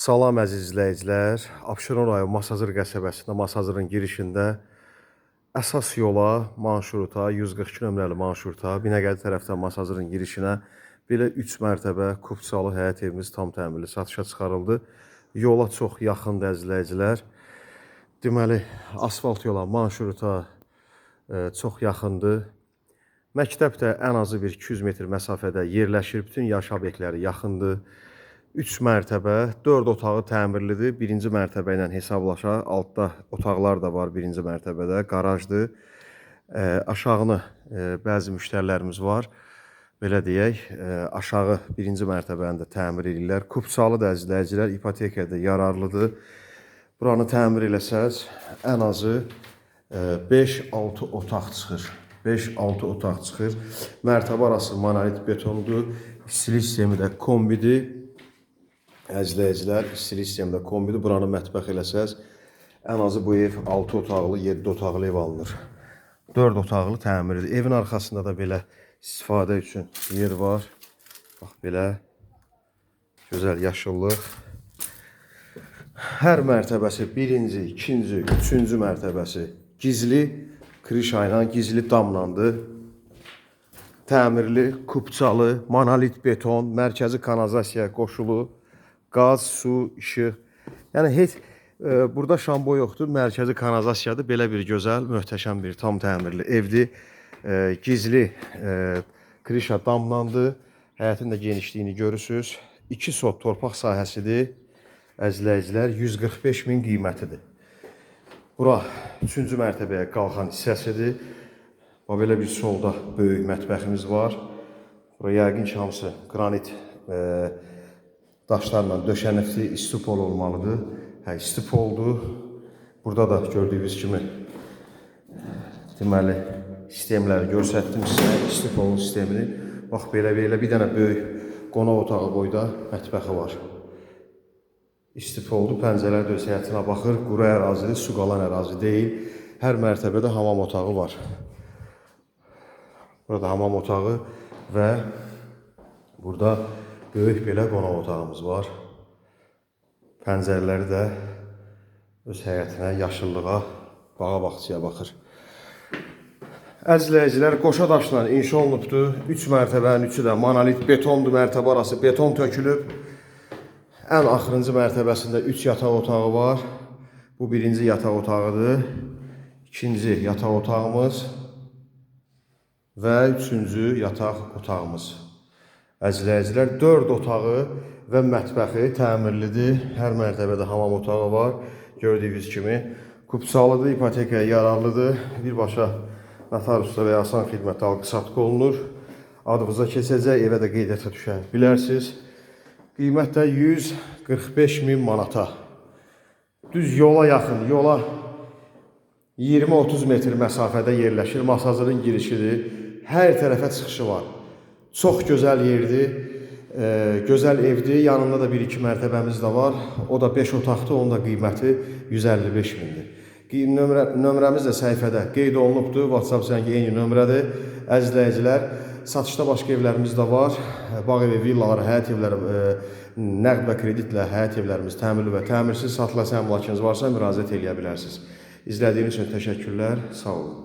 Salam əziz izləyicilər. Abşeron rayon Masazır qəsəbəsində, Masazırın girişində əsas yola, marşruta, 142 nömrəli marşruta, Binəqədi tərəfdən Masazırın girişinə belə 3 mərtəbə Kupçalı həyət evimiz tam təmirli satışa çıxarıldı. Yola çox yaxındır əziz izləyicilər. Deməli, asfalt yola, marşruta çox yaxındır. Məktəb də ən azı bir 200 metr məsafədə yerləşir. Bütün yaş obyektləri yaxındır. 3 mərtəbə, 4 otağı təmirlidir. Birinci mərtəbə ilə hesablaşa. Altda otaqlar da var birinci mərtəbədə. Qarajdır. Aşağını bəzi müştərilərimiz var. Belə deyək, aşağı birinci mərtəbəni də təmir edirlər. Kupçalı da əzizləyicilər, ipotekada yararlıdır. Buranı təmir eləsəz, ən azı 5-6 otaq çıxır. 5-6 otaq çıxır. Mərtəbə arası monolit betondur. İstilik sistemi də kombidir. Əzizləyicilər, istilik sistemi də kombidir. Buranı mətbəx eləsəz, ən azı bu ev 6 otaqlı, 7 otaqlı ev alınır. 4 otaqlı təmirdir. Evin arxasında da belə istifadə üçün yer var. Bax, belə gözəl yaşıllıq. Hər mərtəbəsi, birinci, ikinci, üçüncü mərtəbəsi gizli krişa ilə, gizli damlandı. Təmirli, kupçalı, monolit beton, mərkəzi kanalizasiya qoşulu, qaz, su, işıq. Yəni heç burada şambo yoxdur, mərkəzi kanalizasiyadır. Belə bir gözəl, möhtəşəm bir tam təmirli evdir. Gizli krişa damlandı. Həyətin də genişliyini görürsünüz. 2 sot torpaq sahəsidir. Əzizləyicilər, 145 min qiymətidir. Bura 3-cü mərtəbəyə qalxan hissəsidir. Belə bir solda böyük mətbəximiz var. Bura yəqin ki, hamısı qranit daşlarla döşənibdir, istipol olmalıdır. Hə, istipoldur. Burada da gördüyünüz kimi deməli sistemləri göstərdim sizə, istipolun sistemini. Bax, belə bir dənə böyük qonaq otağı boyda mətbəxi var. İstipoldu, pəncərələr də öz həyətinə baxır. Quru ərazidir, su qalan ərazi deyil. Hər mərtəbədə hamam otağı var. Burada hamam otağı və burada böyük belə qonaq otağımız var. Pəncərələri də öz həyətinə, yaşıllığa, bağa-bağçaya baxır. Əzizləyicilər, qoşa daşla inşa olunubdur. 3 mərtəbənin 3-ü də monolit betondur, mərtəbə arası beton tökülüb. Ən axırıncı mərtəbəsində 3 yataq otağı var. Bu birinci yataq otağıdır. İkinci yataq otağımız və 3-cü yataq otağımız. Əzizləyicilər, 4 otağı və mətbəxi təmirlidir. Hər mərtəbədə hamam otağı var. Gördüyünüz kimi kupçalıdır, ipotekaya yararlıdır. Birbaşa notariusda və ya asan xidmət alqı-satqı olunur. Adınıza keçəcək, evə də qeydiyyata düşə bilərsiniz. Qiymət də 145 min manata. Düz yola yaxın, yola 20-30 metr məsafədə yerləşir. Masazırın girişidir. Hər tərəfə çıxışı var. Çox gözəl yerdir, gözəl evdir. Yanında da 1-2 mərtəbəmiz də var. O da 5 otaqdır, onun da qiyməti 155 mindir. Nömrəmiz də səhifədə qeyd olunubdur. WhatsApp zəngi eyni nömrədir. Əzizləyicilər, satışda başqa evlərimiz də var. Bağ evi, villalar, həyət evləri, nəqd və kreditlə həyət evlərimiz təmirli və təmirsiz. Satıla əmlakınız varsa müraciət edə bilərsiniz. İzlədiyiniz üçün təşəkkürlər. Sağ olun.